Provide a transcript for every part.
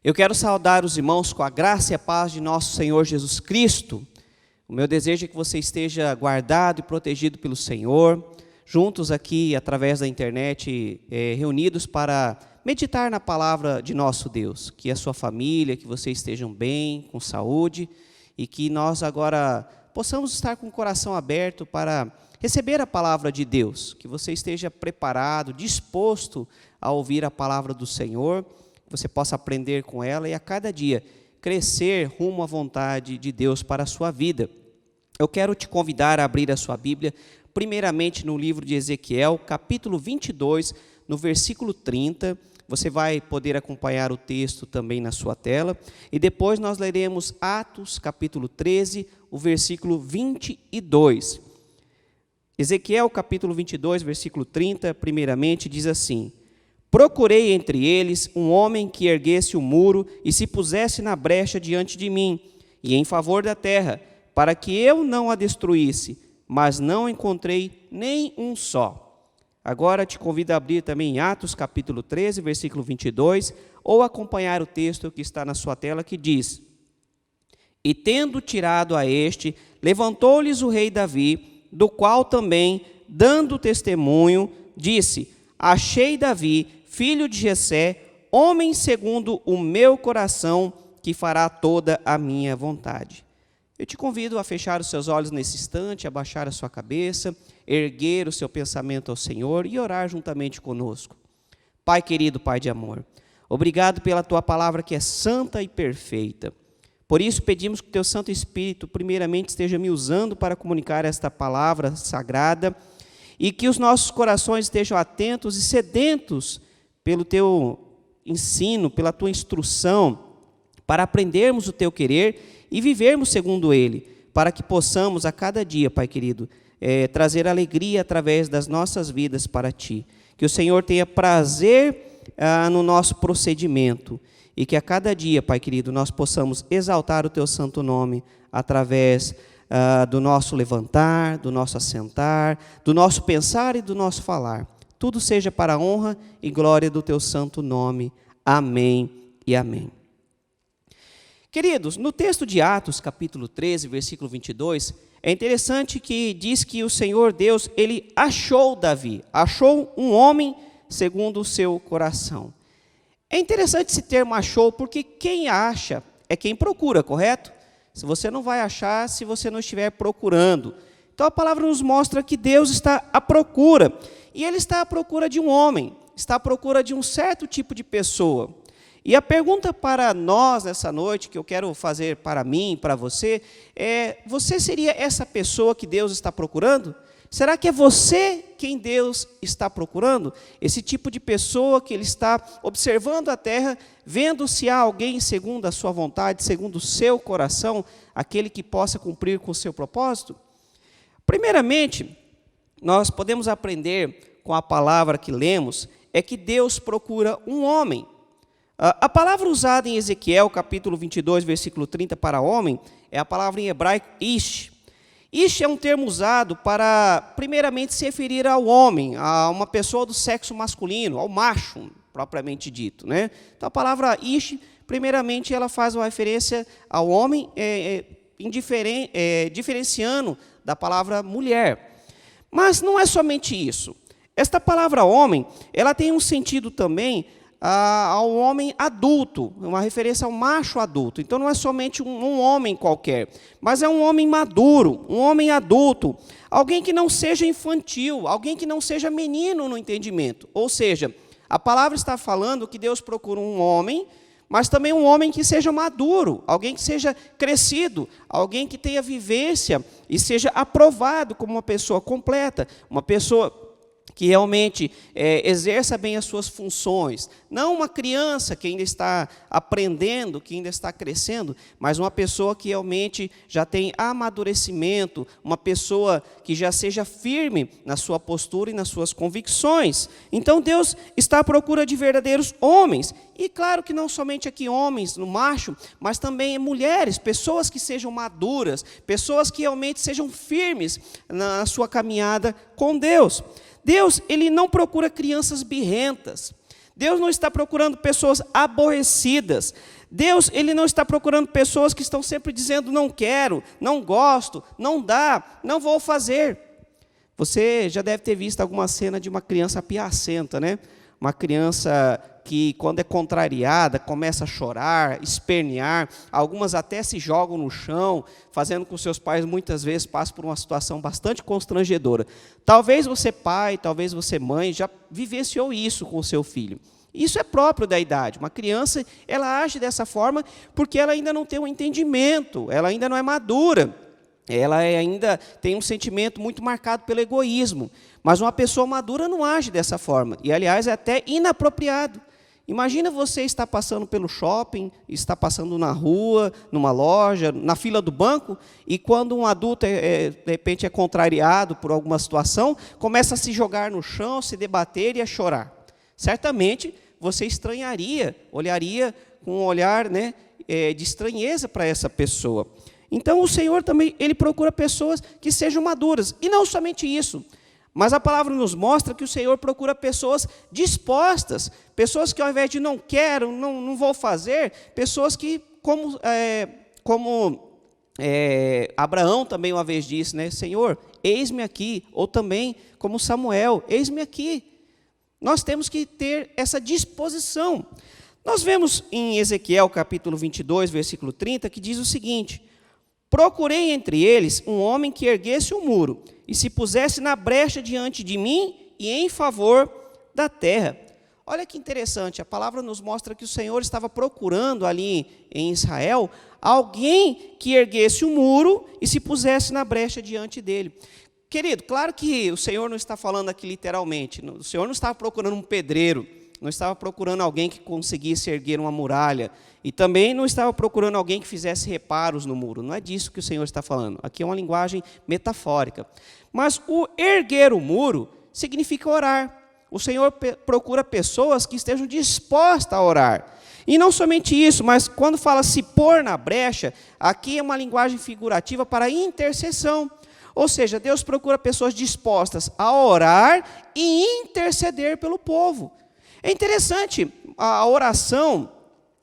Eu quero saudar os irmãos com a graça e a paz de nosso Senhor Jesus Cristo. O meu desejo é que você esteja guardado e protegido pelo Senhor, juntos aqui através da internet, reunidos para meditar na palavra de nosso Deus. Que a sua família, que vocês estejam bem, com saúde, e que nós agora possamos estar com o coração aberto para receber a palavra de Deus. Que você esteja preparado, disposto a ouvir a palavra do Senhor, você possa aprender com ela e a cada dia crescer rumo à vontade de Deus para a sua vida. Eu quero te convidar a abrir a sua Bíblia, primeiramente no livro de Ezequiel, capítulo 22, no versículo 30. Você vai poder acompanhar o texto também na sua tela. E depois nós leremos Atos, capítulo 13, o versículo 22. Ezequiel, capítulo 22, versículo 30, primeiramente, diz assim: procurei entre eles um homem que erguesse o muro e se pusesse na brecha diante de mim, e em favor da terra, para que eu não a destruísse, mas não encontrei nem um só. Agora te convido a abrir também em Atos, capítulo 13, versículo 22, ou acompanhar o texto que está na sua tela, que diz: e tendo tirado a este, levantou-lhes o rei Davi, do qual também, dando testemunho, disse: achei Davi, filho de Jessé, homem segundo o meu coração, que fará toda a minha vontade. Eu te convido a fechar os seus olhos nesse instante, abaixar a sua cabeça, erguer o seu pensamento ao Senhor e orar juntamente conosco. Pai querido, Pai de amor, obrigado pela Tua palavra que é santa e perfeita. Por isso pedimos que o Teu Santo Espírito primeiramente esteja me usando para comunicar esta palavra sagrada e que os nossos corações estejam atentos e sedentos pelo Teu ensino, pela Tua instrução, para aprendermos o Teu querer e vivermos segundo Ele, para que possamos a cada dia, Pai querido, trazer alegria através das nossas vidas para Ti. Que o Senhor tenha prazer no nosso procedimento e que a cada dia, Pai querido, nós possamos exaltar o Teu santo nome através do nosso levantar, do nosso assentar, do nosso pensar e do nosso falar. Tudo seja para a honra e glória do Teu santo nome. Amém e amém. Queridos, no texto de Atos, capítulo 13, versículo 22, é interessante que diz que o Senhor Deus, Ele achou Davi, achou um homem segundo o seu coração. É interessante esse termo achou, porque quem acha é quem procura, correto? Se você não vai achar, se você não estiver procurando. Então a palavra nos mostra que Deus está à procura. E Ele está à procura de um homem, está à procura de um certo tipo de pessoa. E a pergunta para nós nessa noite, que eu quero fazer para mim, para você, você seria essa pessoa que Deus está procurando? Será que é você quem Deus está procurando? Esse tipo de pessoa que Ele está observando a terra, vendo se há alguém segundo a sua vontade, segundo o seu coração, aquele que possa cumprir com o seu propósito? Primeiramente, nós podemos aprender com a palavra que lemos, é que Deus procura um homem. A palavra usada em Ezequiel, capítulo 22, versículo 30, para homem, é a palavra em hebraico ish. Ish é um termo usado para, primeiramente, se referir ao homem, a uma pessoa do sexo masculino, ao macho, propriamente dito, né? Então, a palavra ish, primeiramente, ela faz uma referência ao homem, diferenciando da palavra mulher. Mas não é somente isso. Esta palavra homem, ela tem um sentido também ao homem adulto, uma referência ao macho adulto. Então não é somente um homem qualquer, mas é um homem maduro, um homem adulto, alguém que não seja infantil, alguém que não seja menino no entendimento. Ou seja, a palavra está falando que Deus procura um homem, mas também um homem que seja maduro, alguém que seja crescido, alguém que tenha vivência e seja aprovado como uma pessoa completa, uma pessoa que realmente exerça bem as suas funções. Não uma criança que ainda está aprendendo, que ainda está crescendo, mas uma pessoa que realmente já tem amadurecimento, uma pessoa que já seja firme na sua postura e nas suas convicções. Então Deus está à procura de verdadeiros homens. E claro que não somente aqui homens, no macho, mas também mulheres, pessoas que sejam maduras, pessoas que realmente sejam firmes na sua caminhada com Deus. Deus, Ele não procura crianças birrentas. Deus não está procurando pessoas aborrecidas. Deus, Ele não está procurando pessoas que estão sempre dizendo não quero, não gosto, não dá, não vou fazer. Você já deve ter visto alguma cena de uma criança piacenta, né? Uma criança que, quando é contrariada, começa a chorar, espernear. Algumas até se jogam no chão, fazendo com que seus pais, muitas vezes, passem por uma situação bastante constrangedora. Talvez você, pai, talvez você, mãe, já vivenciou isso com o seu filho. Isso é próprio da idade. Uma criança, ela age dessa forma porque ela ainda não tem um entendimento, ela ainda não é madura. Ela ainda tem um sentimento muito marcado pelo egoísmo. Mas uma pessoa madura não age dessa forma. E, aliás, é até inapropriado. Imagina você estar passando pelo shopping, está passando na rua, numa loja, na fila do banco, e quando um adulto, de repente, é contrariado por alguma situação, começa a se jogar no chão, se debater e a chorar. Certamente, você estranharia, olharia com um olhar, né, de estranheza para essa pessoa. Então, o Senhor também, Ele procura pessoas que sejam maduras. E não somente isso, mas a palavra nos mostra que o Senhor procura pessoas dispostas, pessoas que ao invés de não quero, não vou fazer, pessoas que, como Abraão também uma vez disse, né, Senhor, eis-me aqui, ou também como Samuel, eis-me aqui. Nós temos que ter essa disposição. Nós vemos em Ezequiel capítulo 22, versículo 30, que diz o seguinte: procurei entre eles um homem que erguesse um muro e se pusesse na brecha diante de mim e em favor da terra. Olha que interessante, a palavra nos mostra que o Senhor estava procurando ali em Israel alguém que erguesse um muro e se pusesse na brecha diante dele. Querido, claro que o Senhor não está falando aqui literalmente, o Senhor não estava procurando um pedreiro, não estava procurando alguém que conseguisse erguer uma muralha, e também não estava procurando alguém que fizesse reparos no muro. Não é disso que o Senhor está falando. Aqui é uma linguagem metafórica. Mas o erguer o muro significa orar. O Senhor procura pessoas que estejam dispostas a orar. E não somente isso, mas quando fala se pôr na brecha, aqui é uma linguagem figurativa para intercessão. Ou seja, Deus procura pessoas dispostas a orar e interceder pelo povo. É interessante a oração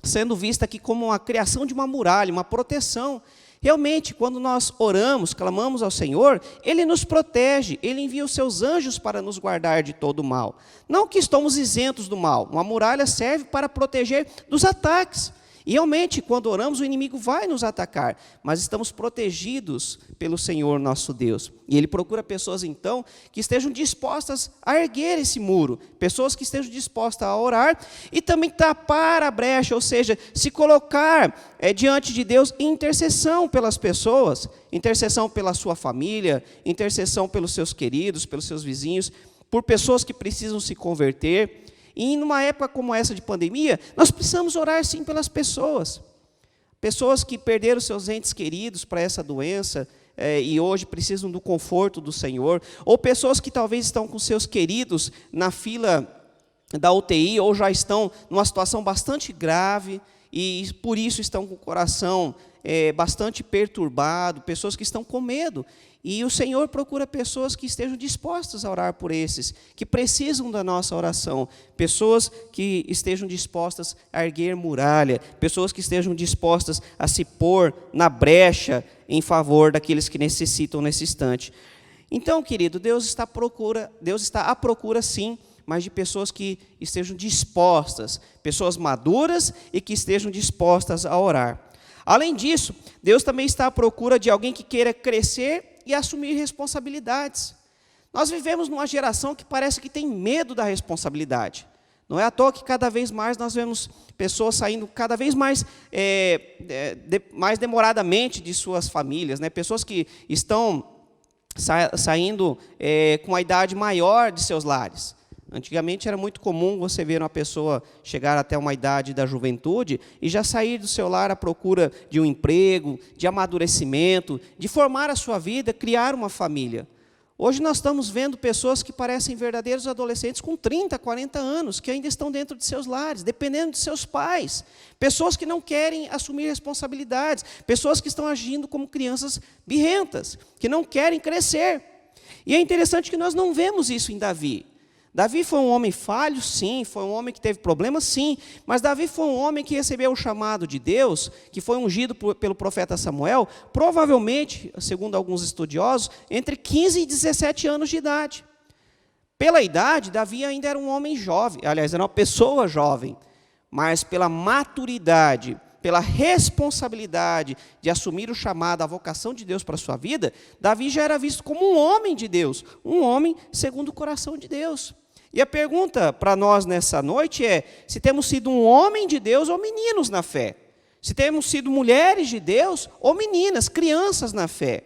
sendo vista aqui como a criação de uma muralha, uma proteção. Realmente, quando nós oramos, clamamos ao Senhor, Ele nos protege, Ele envia os seus anjos para nos guardar de todo o mal. Não que estamos isentos do mal, uma muralha serve para proteger dos ataques. E realmente, quando oramos, o inimigo vai nos atacar, mas estamos protegidos pelo Senhor nosso Deus. E Ele procura pessoas, então, que estejam dispostas a erguer esse muro, pessoas que estejam dispostas a orar e também tapar a brecha, ou seja, se colocar diante de Deus em intercessão pelas pessoas, intercessão pela sua família, intercessão pelos seus queridos, pelos seus vizinhos, por pessoas que precisam se converter. E numa época como essa de pandemia, nós precisamos orar sim pelas pessoas. Pessoas que perderam seus entes queridos para essa doença e hoje precisam do conforto do Senhor. Ou pessoas que talvez estão com seus queridos na fila da UTI ou já estão numa situação bastante grave e por isso estão com o coração bastante perturbado, pessoas que estão com medo. E o Senhor procura pessoas que estejam dispostas a orar por esses, que precisam da nossa oração, pessoas que estejam dispostas a erguer muralha, pessoas que estejam dispostas a se pôr na brecha em favor daqueles que necessitam nesse instante. Então, querido, Deus está à procura sim, mas de pessoas que estejam dispostas, pessoas maduras e que estejam dispostas a orar. Além disso, Deus também está à procura de alguém que queira crescer e assumir responsabilidades. Nós vivemos numa geração que parece que tem medo da responsabilidade. Não é à toa que cada vez mais nós vemos pessoas saindo cada vez mais, mais demoradamente de suas famílias, né? Pessoas que estão saindo com a idade maior de seus lares. Antigamente era muito comum você ver uma pessoa chegar até uma idade da juventude e já sair do seu lar à procura de um emprego, de amadurecimento, de formar a sua vida, criar uma família. Hoje nós estamos vendo pessoas que parecem verdadeiros adolescentes com 30, 40 anos, que ainda estão dentro de seus lares, dependendo de seus pais. Pessoas que não querem assumir responsabilidades, pessoas que estão agindo como crianças birrentas, que não querem crescer. E é interessante que nós não vemos isso em Davi. Davi foi um homem falho, sim, foi um homem que teve problemas, sim, mas Davi foi um homem que recebeu o chamado de Deus, que foi ungido pelo profeta Samuel, provavelmente, segundo alguns estudiosos, entre 15 e 17 anos de idade. Pela idade, Davi ainda era um homem jovem, aliás, era uma pessoa jovem, mas pela maturidade, pela responsabilidade de assumir o chamado, a vocação de Deus para a sua vida, Davi já era visto como um homem de Deus, um homem segundo o coração de Deus. E a pergunta para nós nessa noite é, se temos sido um homem de Deus ou meninos na fé? Se temos sido mulheres de Deus ou meninas, crianças na fé?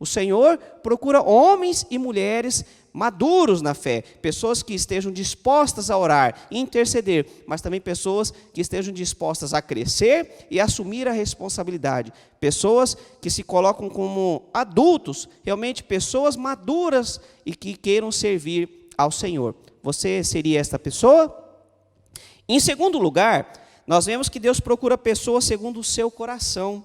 O Senhor procura homens e mulheres maduros na fé, pessoas que estejam dispostas a orar e interceder, mas também pessoas que estejam dispostas a crescer e assumir a responsabilidade, pessoas que se colocam como adultos, realmente pessoas maduras e que queiram servir ao Senhor. Você seria esta pessoa? Em segundo lugar, nós vemos que Deus procura pessoas segundo o seu coração.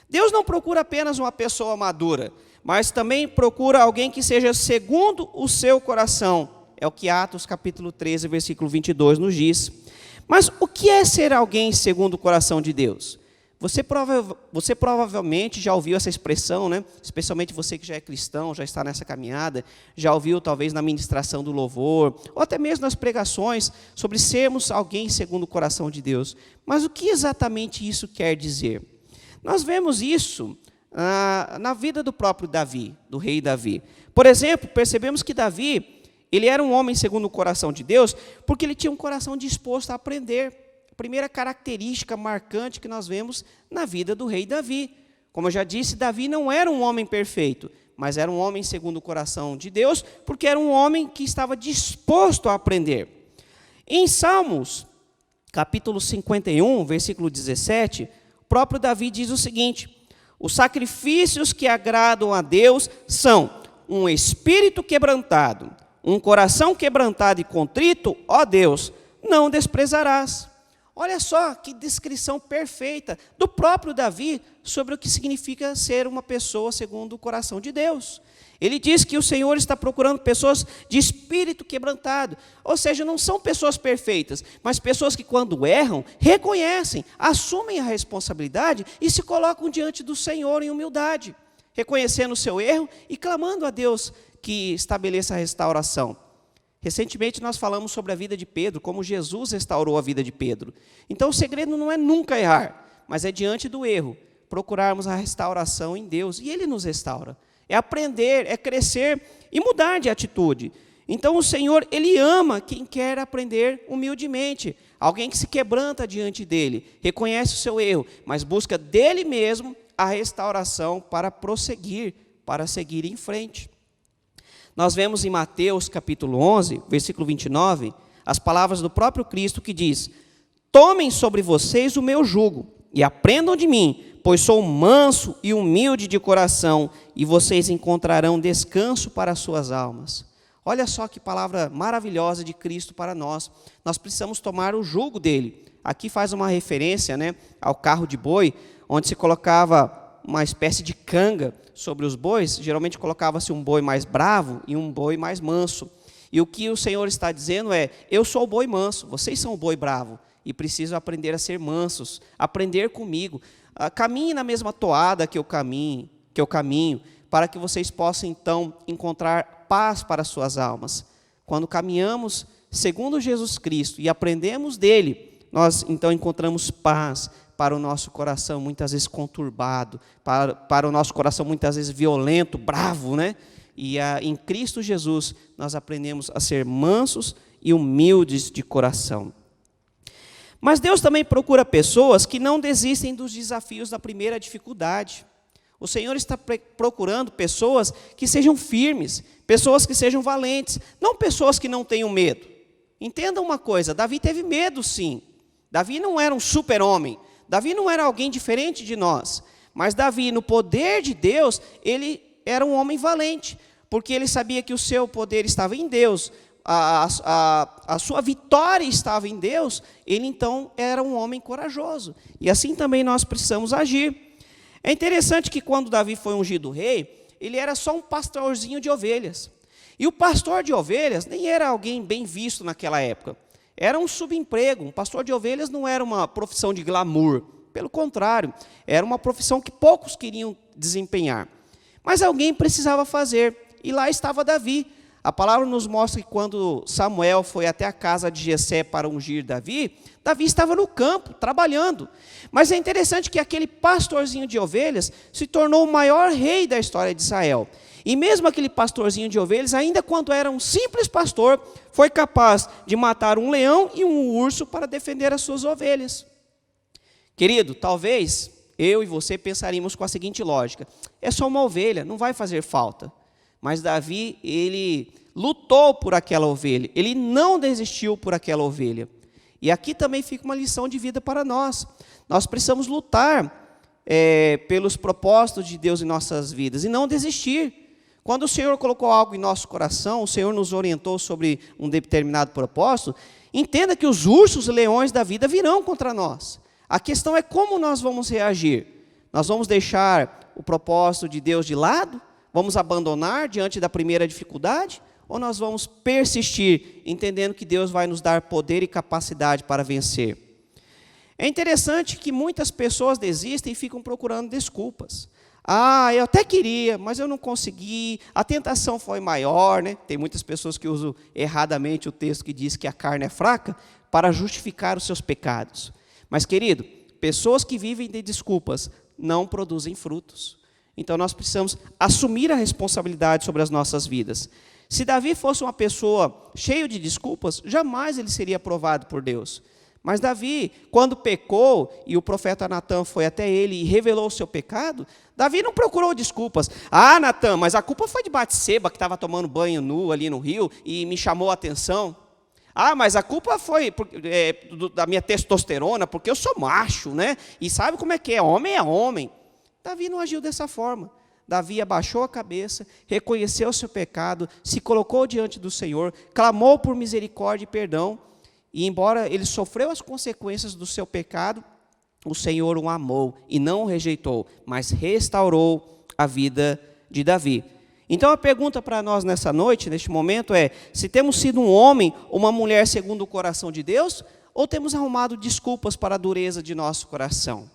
Deus não procura apenas uma pessoa madura, mas também procura alguém que seja segundo o seu coração. É o que Atos capítulo 13, versículo 22 nos diz. Mas o que é ser alguém segundo o coração de Deus? Você provavelmente já ouviu essa expressão, né? Especialmente você que já é cristão, já está nessa caminhada, já ouviu talvez na ministração do louvor, ou até mesmo nas pregações, sobre sermos alguém segundo o coração de Deus. Mas o que exatamente isso quer dizer? Nós vemos isso na vida do próprio Davi, do rei Davi. Por exemplo, percebemos que Davi, ele era um homem segundo o coração de Deus, porque ele tinha um coração disposto a aprender. A primeira característica marcante que nós vemos na vida do rei Davi. Como eu já disse, Davi não era um homem perfeito, mas era um homem segundo o coração de Deus, porque era um homem que estava disposto a aprender. Em Salmos, capítulo 51, versículo 17, o próprio Davi diz o seguinte: os sacrifícios que agradam a Deus são um espírito quebrantado, um coração quebrantado e contrito, ó Deus, não desprezarás. Olha só que descrição perfeita do próprio Davi sobre o que significa ser uma pessoa segundo o coração de Deus. Ele diz que o Senhor está procurando pessoas de espírito quebrantado, ou seja, não são pessoas perfeitas, mas pessoas que quando erram, reconhecem, assumem a responsabilidade e se colocam diante do Senhor em humildade, reconhecendo o seu erro e clamando a Deus que estabeleça a restauração. Recentemente nós falamos sobre a vida de Pedro, como Jesus restaurou a vida de Pedro. Então o segredo não é nunca errar, mas é diante do erro, procurarmos a restauração em Deus, e Ele nos restaura. É aprender, é crescer e mudar de atitude. Então o Senhor, Ele ama quem quer aprender humildemente, alguém que se quebranta diante dEle, reconhece o seu erro, mas busca dEle mesmo a restauração para prosseguir, para seguir em frente. Nós vemos em Mateus capítulo 11, versículo 29, as palavras do próprio Cristo que diz: tomem sobre vocês o meu jugo e aprendam de mim, pois sou manso e humilde de coração, e vocês encontrarão descanso para as suas almas. Olha só que palavra maravilhosa de Cristo para nós. Nós precisamos tomar o jugo dele. Aqui faz uma referência, né, ao carro de boi, onde se colocava uma espécie de canga sobre os bois. Geralmente colocava-se um boi mais bravo e um boi mais manso. E o que o Senhor está dizendo é: eu sou o boi manso, vocês são o boi bravo, e preciso aprender a ser mansos, aprender comigo. Caminhe na mesma toada que eu caminho, para que vocês possam então encontrar paz para as suas almas. Quando caminhamos segundo Jesus Cristo e aprendemos dele, nós então encontramos paz para o nosso coração muitas vezes conturbado, para o nosso coração muitas vezes violento, bravo, né? E em Cristo Jesus nós aprendemos a ser mansos e humildes de coração. Mas Deus também procura pessoas que não desistem dos desafios da primeira dificuldade. O Senhor está procurando pessoas que sejam firmes, pessoas que sejam valentes, não pessoas que não tenham medo. Entenda uma coisa, Davi teve medo sim. Davi não era um super-homem, Davi não era alguém diferente de nós, mas Davi, no poder de Deus, ele era um homem valente, porque ele sabia que o seu poder estava em Deus, a sua vitória estava em Deus, ele então era um homem corajoso. E assim também nós precisamos agir. É interessante que quando Davi foi ungido rei, ele era só um pastorzinho de ovelhas. E o pastor de ovelhas nem era alguém bem visto naquela época. Era um subemprego. Um pastor de ovelhas não era uma profissão de glamour. Pelo contrário, era uma profissão que poucos queriam desempenhar. Mas alguém precisava fazer. E lá estava Davi. A palavra nos mostra que quando Samuel foi até a casa de Jessé para ungir Davi, Davi estava no campo, trabalhando. Mas é interessante que aquele pastorzinho de ovelhas se tornou o maior rei da história de Israel. E mesmo aquele pastorzinho de ovelhas, ainda quando era um simples pastor, foi capaz de matar um leão e um urso para defender as suas ovelhas. Querido, talvez eu e você pensaríamos com a seguinte lógica: é só uma ovelha, não vai fazer falta. Mas Davi, ele lutou por aquela ovelha, ele não desistiu por aquela ovelha. E aqui também fica uma lição de vida para nós. Nós precisamos lutar pelos propósitos de Deus em nossas vidas e não desistir. Quando o Senhor colocou algo em nosso coração, o Senhor nos orientou sobre um determinado propósito, entenda que os ursos e leões da vida virão contra nós. A questão é como nós vamos reagir. Nós vamos deixar o propósito de Deus de lado? Vamos abandonar diante da primeira dificuldade? Ou nós vamos persistir, entendendo que Deus vai nos dar poder e capacidade para vencer? É interessante que muitas pessoas desistem e ficam procurando desculpas. Eu até queria, mas eu não consegui, a tentação foi maior, né? Tem muitas pessoas que usam erradamente o texto que diz que a carne é fraca para justificar os seus pecados. Mas, querido, pessoas que vivem de desculpas não produzem frutos. Então, nós precisamos assumir a responsabilidade sobre as nossas vidas. Se Davi fosse uma pessoa cheia de desculpas, jamais ele seria aprovado por Deus. Mas Davi, quando pecou, e o profeta Natã foi até ele e revelou o seu pecado, Davi não procurou desculpas. Natã, mas a culpa foi de Batseba, que estava tomando banho nu ali no rio, e me chamou a atenção. Mas a culpa foi da minha testosterona, porque eu sou macho, né? E sabe como é que é? Homem é homem. Davi não agiu dessa forma. Davi abaixou a cabeça, reconheceu o seu pecado, se colocou diante do Senhor, clamou por misericórdia e perdão, e embora ele sofreu as consequências do seu pecado, o Senhor o amou e não o rejeitou, mas restaurou a vida de Davi. Então a pergunta para nós nessa noite, neste momento, é: se temos sido um homem ou uma mulher segundo o coração de Deus, ou temos arrumado desculpas para a dureza de nosso coração?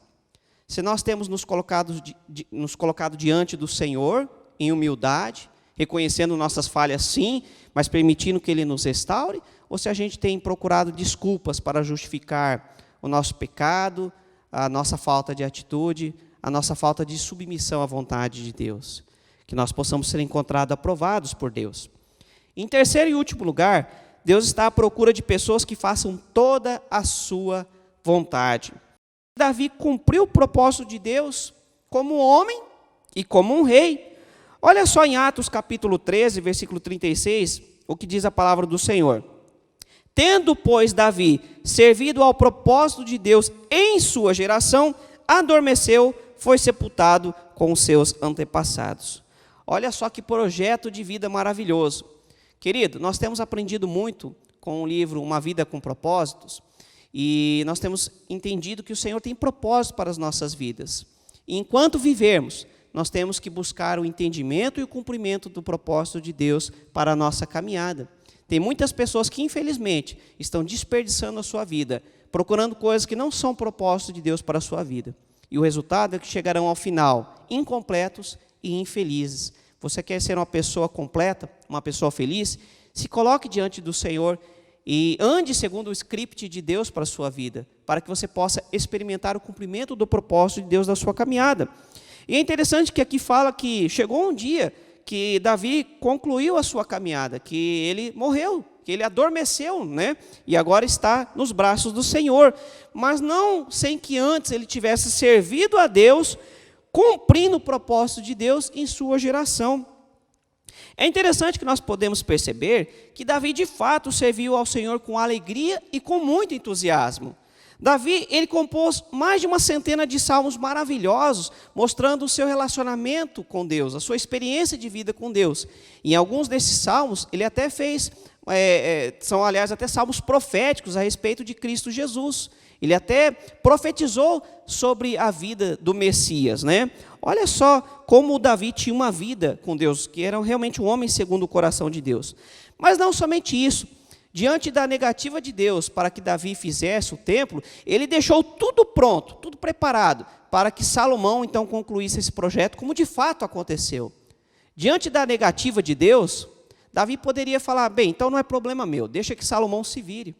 Se nós temos nos colocado diante do Senhor, em humildade, reconhecendo nossas falhas sim, mas permitindo que Ele nos restaure, ou se a gente tem procurado desculpas para justificar o nosso pecado, a nossa falta de atitude, a nossa falta de submissão à vontade de Deus. Que nós possamos ser encontrados aprovados por Deus. Em terceiro e último lugar, Deus está à procura de pessoas que façam toda a sua vontade. Davi cumpriu o propósito de Deus como homem e como um rei. Olha só em Atos capítulo 13, versículo 36, o que diz a palavra do Senhor. Tendo, pois, Davi servido ao propósito de Deus em sua geração, adormeceu, foi sepultado com os seus antepassados. Olha só que projeto de vida maravilhoso. Querido, nós temos aprendido muito com o livro Uma Vida com Propósitos, e nós temos entendido que o Senhor tem propósito para as nossas vidas. E enquanto vivermos, nós temos que buscar o entendimento e o cumprimento do propósito de Deus para a nossa caminhada. Tem muitas pessoas que, infelizmente, estão desperdiçando a sua vida, procurando coisas que não são propósito de Deus para a sua vida. E o resultado é que chegarão ao final incompletos e infelizes. Você quer ser uma pessoa completa, uma pessoa feliz? Se coloque diante do Senhor e ande segundo o script de Deus para a sua vida, para que você possa experimentar o cumprimento do propósito de Deus na sua caminhada. E é interessante que aqui fala que chegou um dia que Davi concluiu a sua caminhada, que ele morreu, que ele adormeceu, né? E agora está nos braços do Senhor, mas não sem que antes ele tivesse servido a Deus, cumprindo o propósito de Deus em sua geração. É interessante que nós podemos perceber que Davi de fato serviu ao Senhor com alegria e com muito entusiasmo. Davi, ele compôs mais de 100 de salmos maravilhosos, mostrando o seu relacionamento com Deus, a sua experiência de vida com Deus. Em alguns desses salmos, ele até fez, são aliás até salmos proféticos a respeito de Cristo Jesus. Ele até profetizou sobre a vida do Messias, né? Olha só como o Davi tinha uma vida com Deus, que era realmente um homem segundo o coração de Deus. Mas não somente isso. Diante da negativa de Deus para que Davi fizesse o templo, ele deixou tudo pronto, tudo preparado, para que Salomão então concluísse esse projeto, como de fato aconteceu. Diante da negativa de Deus, Davi poderia falar, bem, então não é problema meu, deixa que Salomão se vire.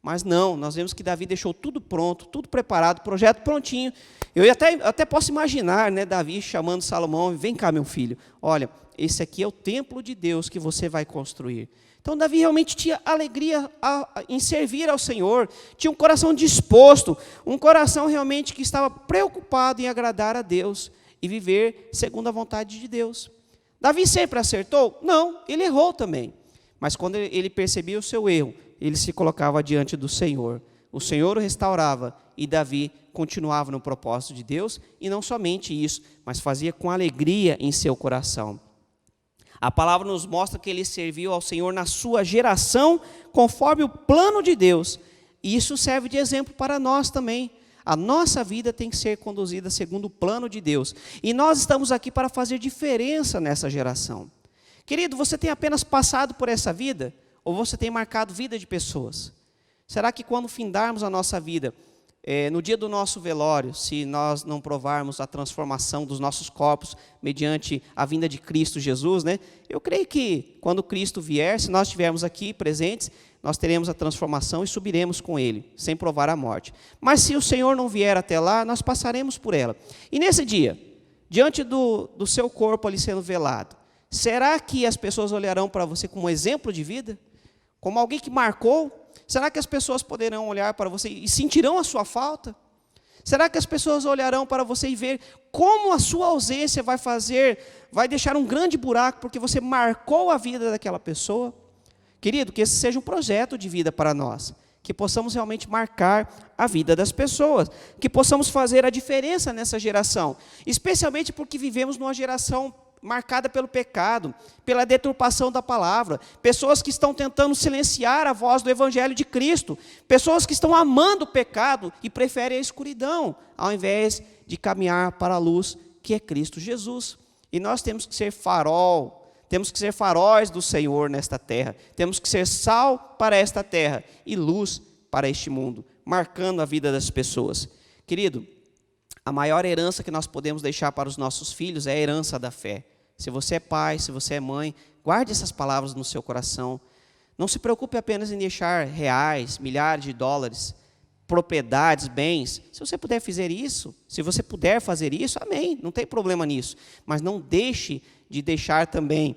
Mas não, nós vemos que Davi deixou tudo pronto, tudo preparado, projeto prontinho. Eu até posso imaginar, né, Davi chamando Salomão, vem cá meu filho, olha, esse aqui é o templo de Deus que você vai construir. Então Davi realmente tinha alegria em servir ao Senhor, tinha um coração disposto, um coração realmente que estava preocupado em agradar a Deus e viver segundo a vontade de Deus. Davi sempre acertou? Não, ele errou também. Mas quando ele percebia o seu erro, ele se colocava diante do Senhor. O Senhor o restaurava e Davi continuava no propósito de Deus, e não somente isso, mas fazia com alegria em seu coração. A palavra nos mostra que ele serviu ao Senhor na sua geração, conforme o plano de Deus. E isso serve de exemplo para nós também. A nossa vida tem que ser conduzida segundo o plano de Deus. E nós estamos aqui para fazer diferença nessa geração. Querido, você tem apenas passado por essa vida? Ou você tem marcado vida de pessoas? Será que quando findarmos a nossa vida, no dia do nosso velório, se nós não provarmos a transformação dos nossos corpos mediante a vinda de Cristo Jesus, né? Eu creio que quando Cristo vier, se nós estivermos aqui presentes, nós teremos a transformação e subiremos com Ele, sem provar a morte. Mas se o Senhor não vier até lá, nós passaremos por ela. E nesse dia, diante do seu corpo ali sendo velado, será que as pessoas olharão para você como um exemplo de vida? Como alguém que marcou? Será que as pessoas poderão olhar para você e sentirão a sua falta? Será que as pessoas olharão para você e ver como a sua ausência vai deixar um grande buraco, porque você marcou a vida daquela pessoa? Querido, que esse seja um projeto de vida para nós, que possamos realmente marcar a vida das pessoas, que possamos fazer a diferença nessa geração, especialmente porque vivemos numa geração marcada pelo pecado, pela deturpação da palavra, pessoas que estão tentando silenciar a voz do Evangelho de Cristo, pessoas que estão amando o pecado e preferem a escuridão, ao invés de caminhar para a luz que é Cristo Jesus. E nós temos que ser farol, temos que ser faróis do Senhor nesta terra, temos que ser sal para esta terra e luz para este mundo, marcando a vida das pessoas. Querido, a maior herança que nós podemos deixar para os nossos filhos é a herança da fé. Se você é pai, se você é mãe, guarde essas palavras no seu coração. Não se preocupe apenas em deixar reais, milhares de dólares, propriedades, bens. Se você puder fazer isso, se você puder fazer isso, amém, não tem problema nisso. Mas não deixe de deixar também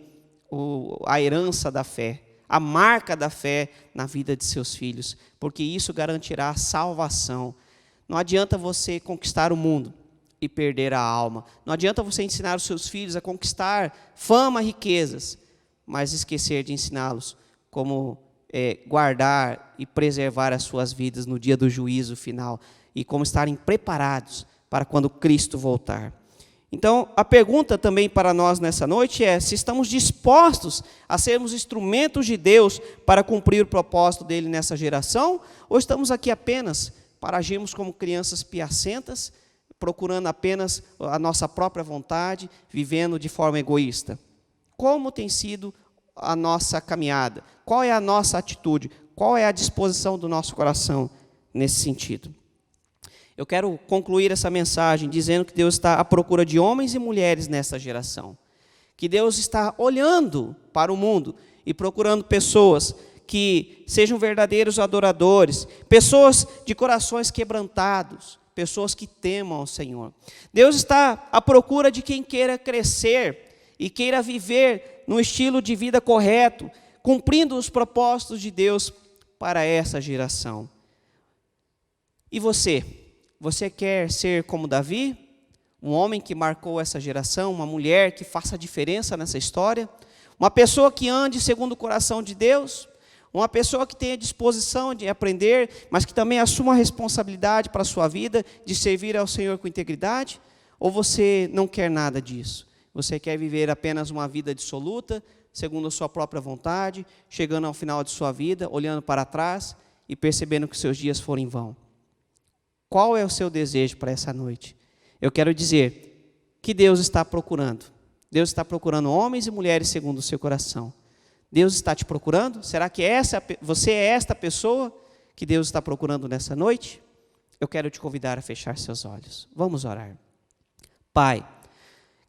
a herança da fé, a marca da fé na vida de seus filhos, porque isso garantirá a salvação. Não adianta você conquistar o mundo e perder a alma. Não adianta você ensinar os seus filhos a conquistar fama, riquezas, mas esquecer de ensiná-los como guardar e preservar as suas vidas no dia do juízo final e como estarem preparados para quando Cristo voltar. Então, a pergunta também para nós nessa noite é se estamos dispostos a sermos instrumentos de Deus para cumprir o propósito dele nessa geração, ou estamos aqui apenas para agirmos como crianças piacentas, procurando apenas a nossa própria vontade, vivendo de forma egoísta. Como tem sido a nossa caminhada? Qual é a nossa atitude? Qual é a disposição do nosso coração nesse sentido? Eu quero concluir essa mensagem dizendo que Deus está à procura de homens e mulheres nessa geração. Que Deus está olhando para o mundo e procurando pessoas que sejam verdadeiros adoradores, pessoas de corações quebrantados, pessoas que temam ao Senhor. Deus está à procura de quem queira crescer e queira viver no estilo de vida correto, cumprindo os propósitos de Deus para essa geração. E você? Você quer ser como Davi? Um homem que marcou essa geração, uma mulher que faça a diferença nessa história? Uma pessoa que ande segundo o coração de Deus? Uma pessoa que tenha disposição de aprender, mas que também assuma a responsabilidade para a sua vida, de servir ao Senhor com integridade? Ou você não quer nada disso? Você quer viver apenas uma vida dissoluta, segundo a sua própria vontade, chegando ao final de sua vida, olhando para trás e percebendo que seus dias foram em vão? Qual é o seu desejo para essa noite? Eu quero dizer, que Deus está procurando? Deus está procurando homens e mulheres segundo o seu coração. Deus está te procurando? Será que você é esta pessoa que Deus está procurando nessa noite? Eu quero te convidar a fechar seus olhos. Vamos orar. Pai,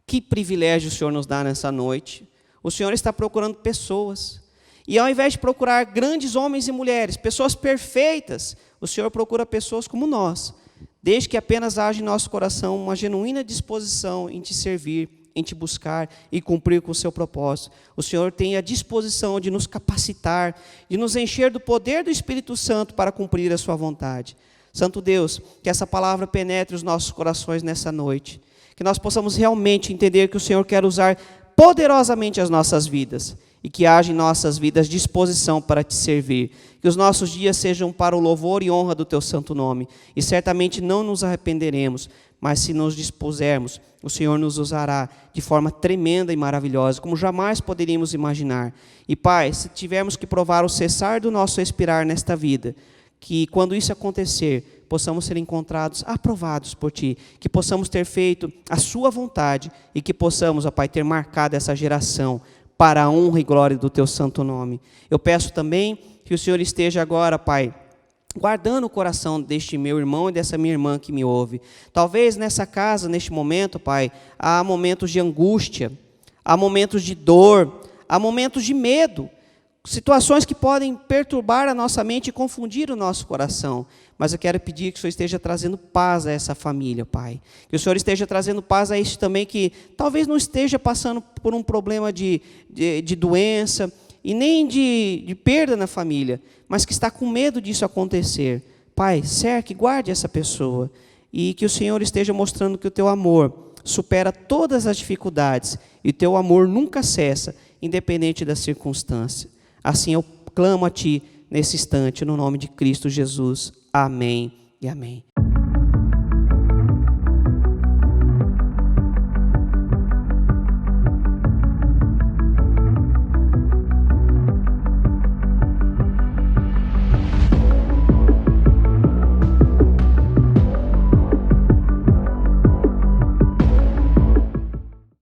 que privilégio o Senhor nos dá nessa noite. O Senhor está procurando pessoas. E ao invés de procurar grandes homens e mulheres, pessoas perfeitas, o Senhor procura pessoas como nós, desde que apenas haja em nosso coração uma genuína disposição em te servir, em te buscar e cumprir com o seu propósito. O Senhor tem a disposição de nos capacitar, de nos encher do poder do Espírito Santo para cumprir a sua vontade. Santo Deus, que essa palavra penetre os nossos corações nessa noite, que nós possamos realmente entender que o Senhor quer usar poderosamente as nossas vidas e que haja em nossas vidas disposição para te servir. Que os nossos dias sejam para o louvor e honra do teu santo nome. E certamente não nos arrependeremos, mas se nos dispusermos, o Senhor nos usará de forma tremenda e maravilhosa, como jamais poderíamos imaginar. E Pai, se tivermos que provar o cessar do nosso expirar nesta vida, que quando isso acontecer, possamos ser encontrados aprovados por Ti, que possamos ter feito a Sua vontade e que possamos, ó Pai, ter marcado essa geração para a honra e glória do Teu santo nome. Eu peço também que o Senhor esteja agora, Pai, guardando o coração deste meu irmão e dessa minha irmã que me ouve. Talvez nessa casa, neste momento, Pai, há momentos de angústia, há momentos de dor, há momentos de medo, situações que podem perturbar a nossa mente e confundir o nosso coração. Mas eu quero pedir que o Senhor esteja trazendo paz a essa família, Pai. Que o Senhor esteja trazendo paz a este também que talvez não esteja passando por um problema de doença e nem de perda na família, mas que está com medo disso acontecer. Pai, cerque, guarde essa pessoa e que o Senhor esteja mostrando que o Teu amor supera todas as dificuldades e o Teu amor nunca cessa, independente da circunstância. Assim eu clamo a Ti nesse instante, no nome de Cristo Jesus. Amém e amém.